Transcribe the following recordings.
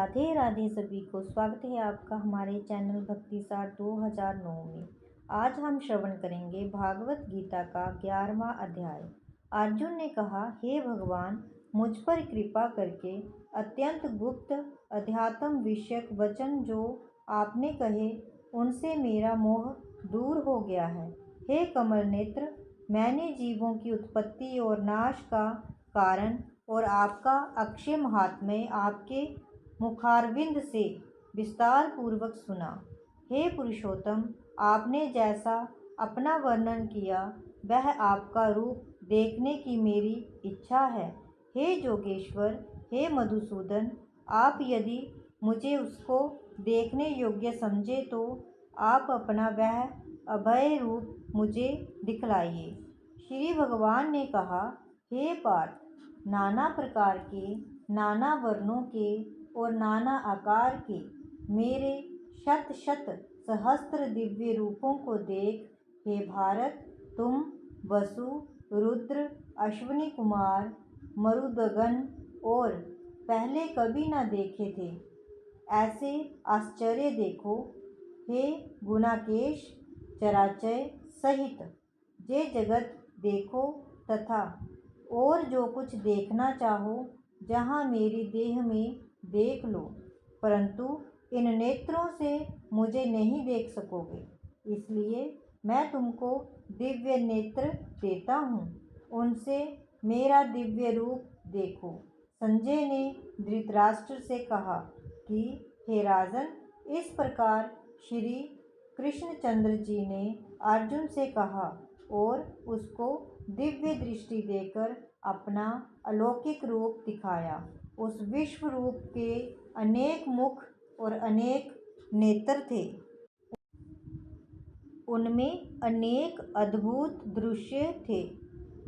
राधे राधे सभी को। स्वागत है आपका हमारे चैनल भक्ति सार 2009 में। आज हम श्रवण करेंगे भागवत गीता का 11वां अध्याय। अर्जुन ने कहा, हे भगवान, मुझ पर कृपा करके अत्यंत गुप्त अध्यात्म विषयक वचन जो आपने कहे उनसे मेरा मोह दूर हो गया है। हे कमल नेत्र, मैंने जीवों की उत्पत्ति और नाश का कारण और आपका अक्षय महात्म्य आपके मुखारविंद से विस्तार पूर्वक सुना। हे पुरुषोत्तम, आपने जैसा अपना वर्णन किया वह आपका रूप देखने की मेरी इच्छा है। हे जोगेश्वर, हे मधुसूदन, आप यदि मुझे उसको देखने योग्य समझे तो आप अपना वह अभय रूप मुझे दिखलाइए। श्री भगवान ने कहा, हे पार्थ, नाना प्रकार के, नाना वर्णों के और नाना आकार के मेरे शत शत सहस्त्र दिव्य रूपों को देख। हे भारत, तुम वसु, रुद्र, अश्विनी कुमार, मरुदगन और पहले कभी न देखे थे ऐसे आश्चर्य देखो। हे गुणाकेश, चराचय सहित जे जगत देखो तथा और जो कुछ देखना चाहो जहाँ मेरी देह में देख लो, परंतु इन नेत्रों से मुझे नहीं देख सकोगे, इसलिए मैं तुमको दिव्य नेत्र देता हूँ, उनसे मेरा दिव्य रूप देखो। संजय ने धृतराष्ट्र से कहा कि हे राजन, इस प्रकार श्री कृष्णचंद्र जी ने अर्जुन से कहा और उसको दिव्य दृष्टि देकर अपना अलौकिक रूप दिखाया। उस विश्व रूप के अनेक मुख और अनेक नेत्र थे। उनमें अनेक अद्भुत दृश्य थे।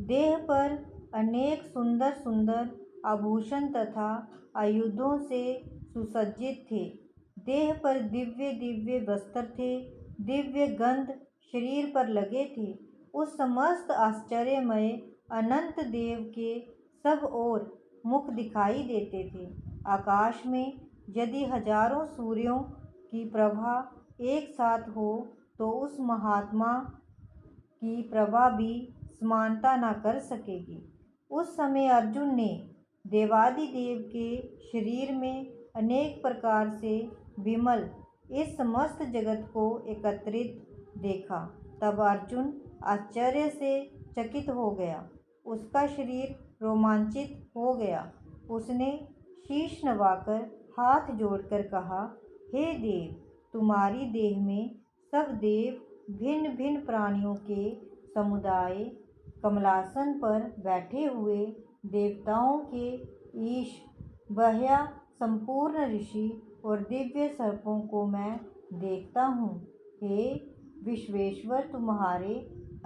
देह पर अनेक सुंदर सुंदर आभूषण तथा आयुधों से सुसज्जित थे। देह पर दिव्य दिव्य वस्त्र थे। दिव्य गंध शरीर पर लगे थे। उस समस्त आश्चर्यमय अनंत देव के सब ओर मुख दिखाई देते थे। आकाश में यदि हजारों सूर्यों की प्रभा एक साथ हो तो उस महात्मा की प्रभा भी समानता न कर सकेगी। उस समय अर्जुन ने देवादिदेव के शरीर में अनेक प्रकार से विमल इस समस्त जगत को एकत्रित देखा। तब अर्जुन आश्चर्य से चकित हो गया। उसका शरीर रोमांचित हो गया। उसने शीश नवाकर हाथ जोड़कर कहा, हे देव, तुम्हारी देह में सब देव भिन्न भिन्न प्राणियों के समुदाय कमलासन पर बैठे हुए देवताओं के ईश बह्या संपूर्ण ऋषि और दिव्य सर्पों को मैं देखता हूँ। हे विश्वेश्वर, तुम्हारे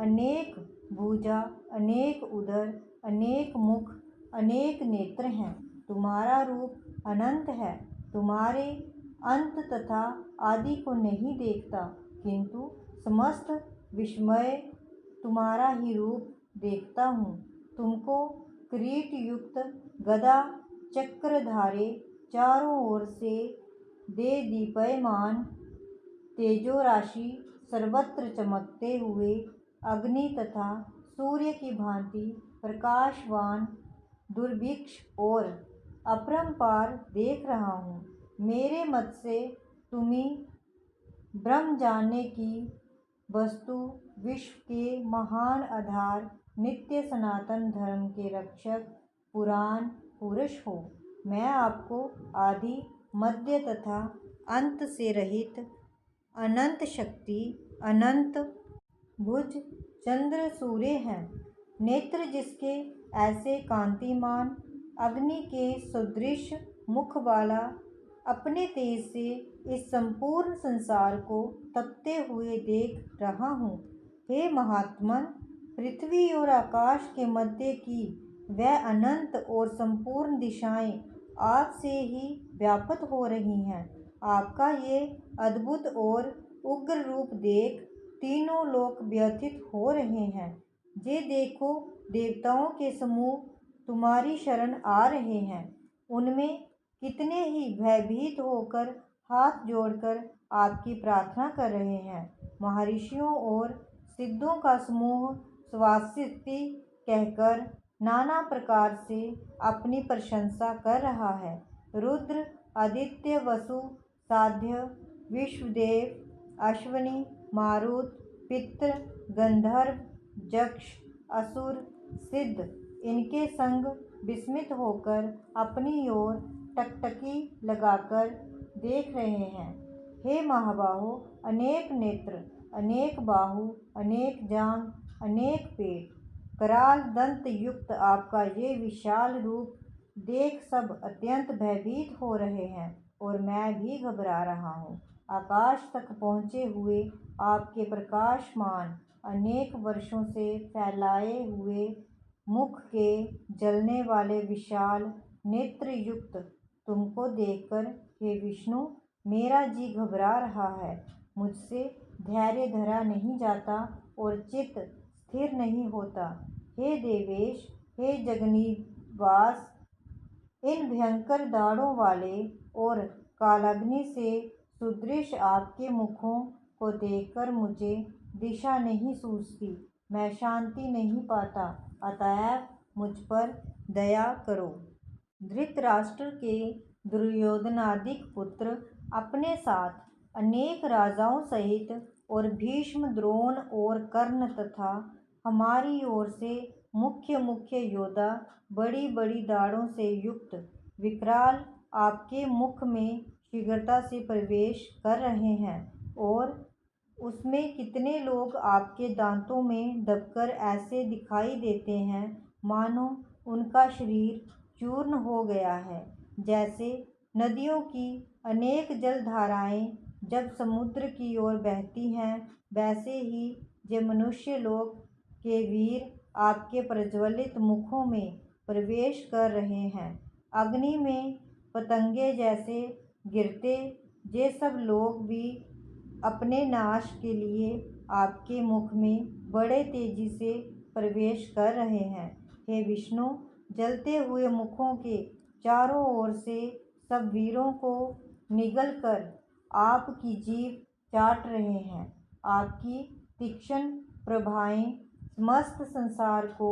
अनेक भुजा, अनेक उदर, अनेक मुख, अनेक नेत्र हैं। तुम्हारा रूप अनंत है। तुम्हारे अंत तथा आदि को नहीं देखता, किंतु समस्त विस्मय तुम्हारा ही रूप देखता हूँ। तुमको किरीट युक्त गदा चक्रधारे चारों ओर से दे दीप्यमान तेजो राशि सर्वत्र चमकते हुए अग्नि तथा सूर्य की भांति प्रकाशवान दुर्भिक्ष और अपरंपार देख रहा हूँ। मेरे मत से तुम्ही ब्रह्म जानने की वस्तु, विश्व के महान आधार, नित्य सनातन धर्म के रक्षक, पुराण पुरुष हो। मैं आपको आदि, मध्य तथा अंत से रहित अनंत शक्ति, अनंत भुज, चंद्र सूर्य हैं। नेत्र जिसके ऐसे कांतिमान, अग्नि के सदृश मुख वाला, अपने तेज से इस संपूर्ण संसार को तपते हुए देख रहा हूँ। हे महात्मन, पृथ्वी और आकाश के मध्य की वह अनंत और संपूर्ण दिशाएं आपसे ही व्याप्त हो रही हैं। आपका ये अद्भुत और उग्र रूप देख तीनों लोक व्यथित हो रहे हैं। जे देखो, देवताओं के समूह तुम्हारी शरण आ रहे हैं। उनमें कितने ही भयभीत होकर हाथ जोड़कर आपकी प्रार्थना कर रहे हैं। महर्षियों और सिद्धों का समूह स्वास्ति कहकर नाना प्रकार से अपनी प्रशंसा कर रहा है। रुद्र, आदित्य, वसु, साध्य, विश्वदेव, अश्विनी, मारुत, पितृ, गंधर्व, यक्ष, असुर, सिद्ध इनके संग विस्मित होकर अपनी ओर टकटकी लगाकर देख रहे हैं। हे महाबाहो, अनेक नेत्र, अनेक बाहु, अनेक जांघ, अनेक पेट, कराल दंत युक्त आपका ये विशाल रूप देख सब अत्यंत भयभीत हो रहे हैं और मैं भी घबरा रहा हूँ। आकाश तक पहुँचे हुए आपके प्रकाशमान अनेक वर्षों से फैलाए हुए मुख के जलने वाले विशाल नेत्र युक्त तुमको देखकर हे विष्णु, मेरा जी घबरा रहा है। मुझसे धैर्य धरा नहीं जाता और चित्त स्थिर नहीं होता। हे देवेश, हे जगन्निवास, इन भयंकर दाढ़ों वाले और कालाग्नि से सुदृश आपके मुखों को देखकर मुझे दिशा नहीं सूझती, मैं शांति नहीं पाता, अतएव मुझ पर दया करो। धृतराष्ट्र के दुर्योधनादिक पुत्र अपने साथ अनेक राजाओं सहित और भीष्म, द्रोण और कर्ण तथा हमारी ओर से मुख्य मुख्य योद्धा बड़ी बड़ी दाढ़ों से युक्त विकराल आपके मुख में शीघ्रता से प्रवेश कर रहे हैं और उसमें कितने लोग आपके दांतों में दबकर ऐसे दिखाई देते हैं मानो उनका शरीर चूर्ण हो गया है। जैसे नदियों की अनेक जलधाराएं जब समुद्र की ओर बहती हैं, वैसे ही ये मनुष्य लोग के वीर आपके प्रज्वलित मुखों में प्रवेश कर रहे हैं। अग्नि में पतंगे जैसे गिरते ये सब लोग भी अपने नाश के लिए आपके मुख में बड़े तेजी से प्रवेश कर रहे हैं। हे विष्णु, जलते हुए मुखों के चारों ओर से सब वीरों को निगलकर आपकी जीभ चाट रहे हैं। आपकी तीक्ष्ण प्रभाएं समस्त संसार को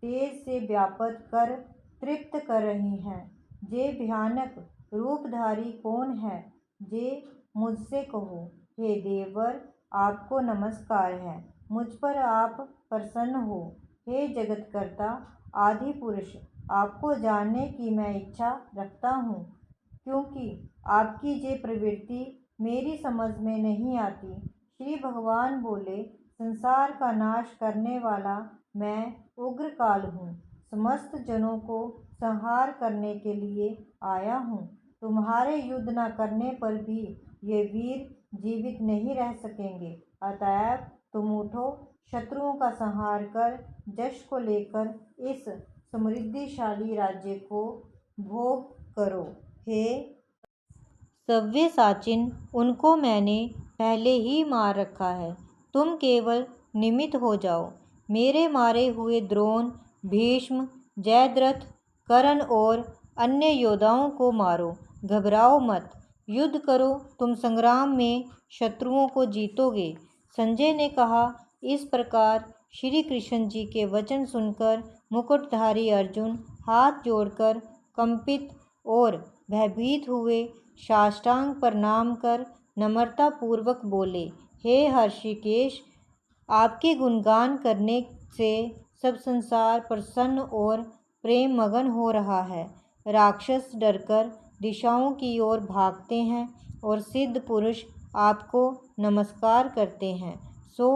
तेज से व्याप्त कर तृप्त कर रही हैं। जे भयानक रूपधारी कौन है, जे मुझसे कहो। हे देवर, आपको नमस्कार है, मुझ पर आप प्रसन्न हो। हे जगतकर्ता आदि पुरुष, आपको जानने की मैं इच्छा रखता हूँ, क्योंकि आपकी ये प्रवृत्ति मेरी समझ में नहीं आती। श्री भगवान बोले, संसार का नाश करने वाला मैं उग्रकाल हूँ, समस्त जनों को संहार करने के लिए आया हूँ। तुम्हारे युद्ध न करने पर भी ये वीर जीवित नहीं रह सकेंगे, अतएव तुम उठो, शत्रुओं का संहार कर यश को लेकर इस समृद्धिशाली राज्य को भोग करो। हे सव्यसाचिन, उनको मैंने पहले ही मार रखा है, तुम केवल निमित्त हो जाओ। मेरे मारे हुए द्रोण, भीष्म, जयद्रथ, कर्ण और अन्य योद्धाओं को मारो, घबराओ मत, युद्ध करो, तुम संग्राम में शत्रुओं को जीतोगे। संजय ने कहा। इस प्रकार श्री कृष्ण जी के वचन सुनकर मुकुटधारी अर्जुन हाथ जोड़कर कंपित और भयभीत हुए साष्टांग प्रणाम कर नम्रता पूर्वक बोले, हे हर्षिकेश, आपके गुणगान करने से सब संसार प्रसन्न और प्रेम मगन हो रहा है। राक्षस डरकर दिशाओं की ओर भागते हैं और सिद्ध पुरुष आपको नमस्कार करते हैं। सो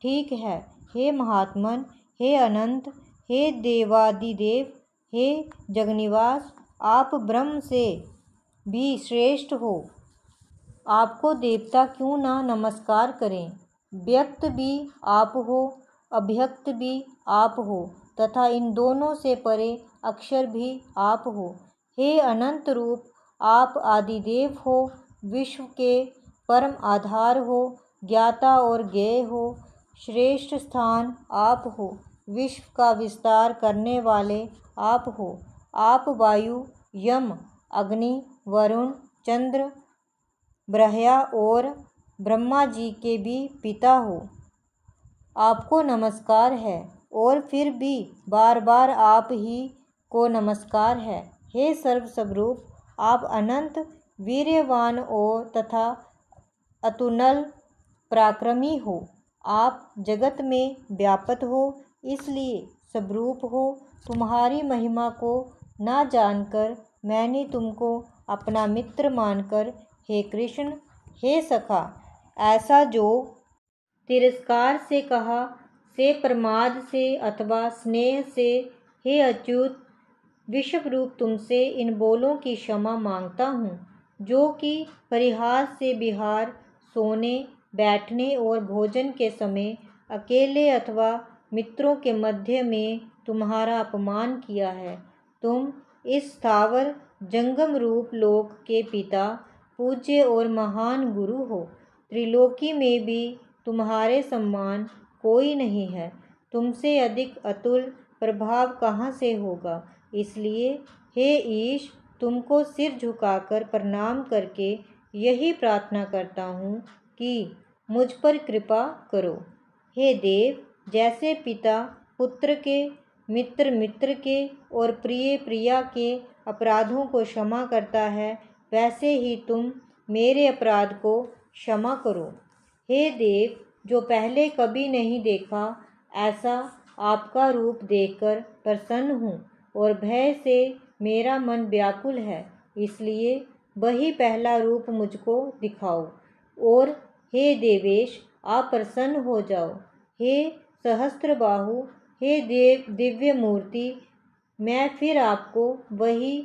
ठीक है, हे महात्मन, हे अनंत, हे देवादिदेव, हे जगन्निवास, आप ब्रह्म से भी श्रेष्ठ हो, आपको देवता क्यों ना नमस्कार करें। व्यक्त भी आप हो, अव्यक्त भी आप हो तथा इन दोनों से परे अक्षर भी आप हो। हे अनंत रूप, आप आदिदेव हो, विश्व के परम आधार हो, ज्ञाता और ज्ञेय हो, श्रेष्ठ स्थान आप हो, विश्व का विस्तार करने वाले आप हो। आप वायु, यम, अग्नि, वरुण, चंद्र, ब्रह्मा और ब्रह्मा जी के भी पिता हो, आपको नमस्कार है। और फिर भी बार बार आप ही को नमस्कार है। हे सर्वस्वरूप, आप अनंत वीर्यवान और तथा अतुलनीय पराक्रमी हो। आप जगत में व्याप्त हो, इसलिए स्वरूप हो। तुम्हारी महिमा को ना जानकर मैंने तुमको अपना मित्र मानकर हे कृष्ण, हे सखा, ऐसा जो तिरस्कार से कहा, से प्रमाद से अथवा स्नेह से, हे अच्युत विश्वरूप, तुमसे इन बोलों की क्षमा मांगता हूँ, जो कि परिहास से विहार, सोने, बैठने और भोजन के समय अकेले अथवा मित्रों के मध्य में तुम्हारा अपमान किया है। तुम इस स्थावर जंगम रूप लोक के पिता, पूज्य और महान गुरु हो। त्रिलोकी में भी तुम्हारे सम्मान कोई नहीं है। तुमसे अधिक अतुल प्रभाव कहाँ से होगा। इसलिए हे ईश, तुमको सिर झुकाकर प्रणाम करके यही प्रार्थना करता हूँ कि मुझ पर कृपा करो। हे देव, जैसे पिता पुत्र के, मित्र मित्र के और प्रिय प्रिया के अपराधों को क्षमा करता है, वैसे ही तुम मेरे अपराध को क्षमा करो। हे देव, जो पहले कभी नहीं देखा, ऐसा आपका रूप देखकर प्रसन्न हूँ और भय से मेरा मन व्याकुल है, इसलिए वही पहला रूप मुझको दिखाओ। और हे देवेश, आप प्रसन्न हो जाओ। हे सहस्त्रबाहु, हे दिव्य मूर्ति, मैं फिर आपको वही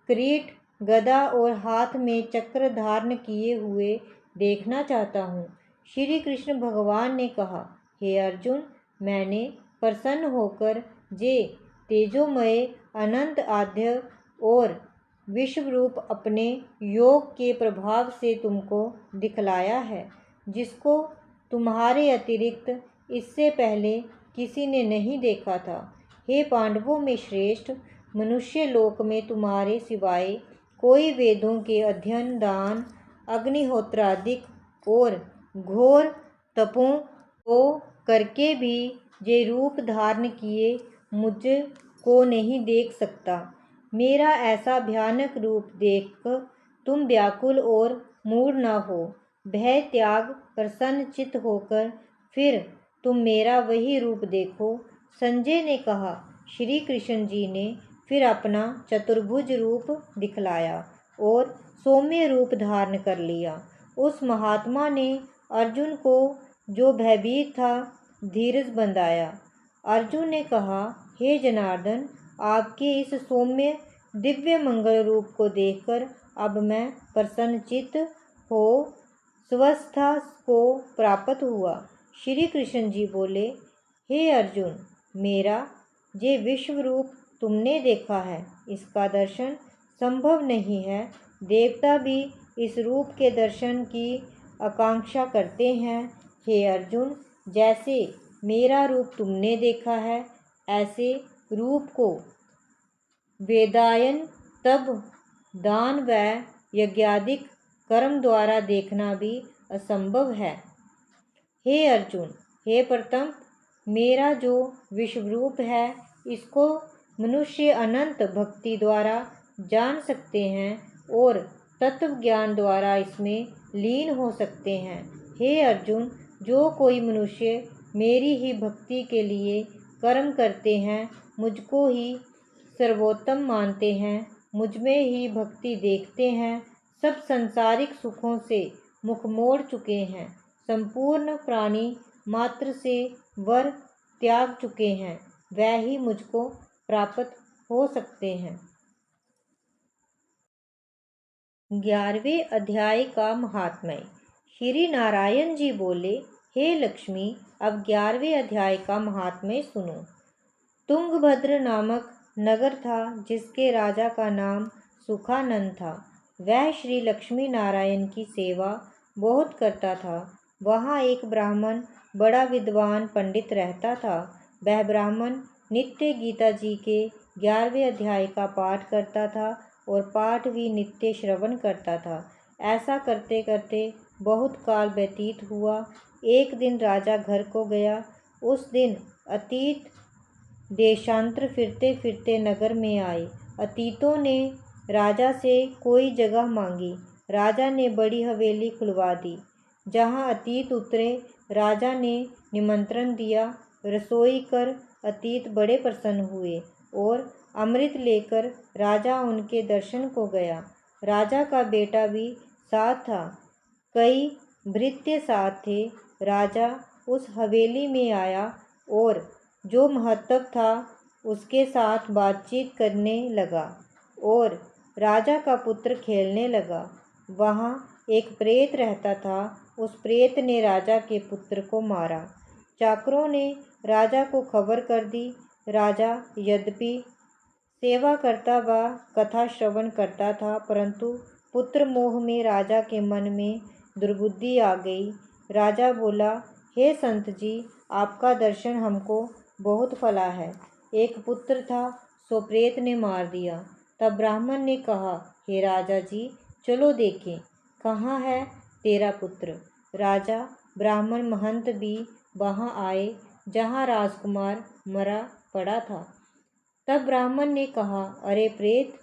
किरीट, गदा और हाथ में चक्र धारण किए हुए देखना चाहता हूँ। श्री कृष्ण भगवान ने कहा, हे अर्जुन, मैंने प्रसन्न होकर जे तेजोमय अनंत आद्य और विश्वरूप अपने योग के प्रभाव से तुमको दिखलाया है, जिसको तुम्हारे अतिरिक्त इससे पहले किसी ने नहीं देखा था। हे पांडवों में श्रेष्ठ, मनुष्य लोक में तुम्हारे सिवाय कोई वेदों के अध्ययन, दान, अग्निहोत्रादिक और घोर तपों को करके भी जे रूप धारण किए मुझ को नहीं देख सकता। मेरा ऐसा भयानक रूप देखकर तुम व्याकुल और मूढ़ न हो। भय त्याग प्रसन्न चित्त होकर फिर तुम मेरा वही रूप देखो। संजय ने कहा, श्री कृष्ण जी ने फिर अपना चतुर्भुज रूप दिखलाया और सौम्य रूप धारण कर लिया। उस महात्मा ने अर्जुन को, जो भयभीत था, धीरज बंधाया। अर्जुन ने कहा, हे जनार्दन, आपके इस सौम्य दिव्य मंगल रूप को देखकर अब मैं प्रसन्नचित्त हो स्वस्थता को प्राप्त हुआ। श्री कृष्ण जी बोले, हे अर्जुन, मेरा जे विश्व रूप तुमने देखा है, इसका दर्शन संभव नहीं है। देवता भी इस रूप के दर्शन की आकांक्षा करते हैं। हे अर्जुन, जैसे मेरा रूप तुमने देखा है, ऐसे रूप को वेदायन, तप, दान व यज्ञादिक कर्म द्वारा देखना भी असंभव है। हे अर्जुन, हे प्रथम, मेरा जो विश्वरूप है, इसको मनुष्य अनंत भक्ति द्वारा जान सकते हैं और तत्व ज्ञान द्वारा इसमें लीन हो सकते हैं। हे अर्जुन, जो कोई मनुष्य मेरी ही भक्ति के लिए कर्म करते हैं, मुझको ही सर्वोत्तम मानते हैं, मुझ में ही भक्ति देखते हैं, सब सांसारिक सुखों से मुख मोड़ चुके हैं, संपूर्ण प्राणी मात्र से वर त्याग चुके हैं, वह ही मुझको प्राप्त हो सकते हैं। 11वें अध्याय का महात्म्य। श्री नारायण जी बोले, हे लक्ष्मी, अब 11वें अध्याय का महात्म्य सुनो। तुंगभद्र नामक नगर था, जिसके राजा का नाम सुखानंद था। वह श्री लक्ष्मी नारायण की सेवा बहुत करता था। वहाँ एक ब्राह्मण बड़ा विद्वान पंडित रहता था। वह ब्राह्मण नित्य गीता जी के 11वें अध्याय का पाठ करता था और पाठ भी नित्य श्रवण करता था। ऐसा करते करते बहुत काल व्यतीत हुआ। एक दिन राजा घर को गया। उस दिन अतीत देशांतर फिरते फिरते नगर में आए। अतीतों ने राजा से कोई जगह मांगी। राजा ने बड़ी हवेली खुलवा दी। जहाँ अतीत उतरे, राजा ने निमंत्रण दिया। रसोई कर अतीत बड़े प्रसन्न हुए और अमृत लेकर राजा उनके दर्शन को गया। राजा का बेटा भी साथ था। कई भृत्य साथ थे। राजा उस हवेली में आया और जो महत्व था उसके साथ बातचीत करने लगा और राजा का पुत्र खेलने लगा। वहाँ एक प्रेत रहता था। उस प्रेत ने राजा के पुत्र को मारा। चाकरों ने राजा को खबर कर दी। राजा यद्यपि सेवा करता व कथा श्रवण करता था, परंतु पुत्र मोह में राजा के मन में दुर्बुद्धि आ गई। राजा बोला, हे संत जी, आपका दर्शन हमको बहुत फला है। एक पुत्र था, सो प्रेत ने मार दिया। तब ब्राह्मण ने कहा, हे राजा जी, चलो देखें कहाँ है तेरा पुत्र। राजा ब्राह्मण महंत भी वहाँ आए जहाँ राजकुमार मरा पड़ा था। तब ब्राह्मण ने कहा, अरे प्रेत,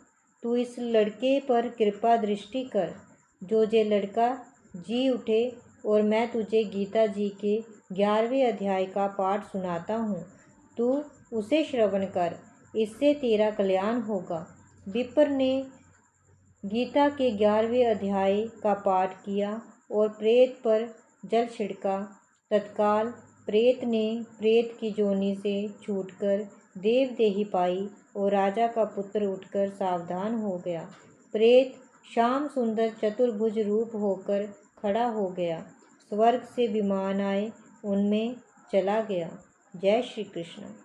तू इस लड़के पर कृपा दृष्टि कर। जो ये लड़का जी उठे और मैं तुझे गीता जी के 11वें अध्याय का पाठ सुनाता हूँ, तू उसे श्रवण कर, इससे तेरा कल्याण होगा। विप्र ने गीता के 11वें अध्याय का पाठ किया और प्रेत पर जल छिड़का। तत्काल प्रेत ने प्रेत की जोनी से छूटकर देवदेही पाई और राजा का पुत्र उठकर सावधान हो गया। प्रेत श्याम सुंदर चतुर्भुज रूप होकर खड़ा हो गया। स्वर्ग से विमान आए, उनमें चला गया। जय श्री कृष्ण।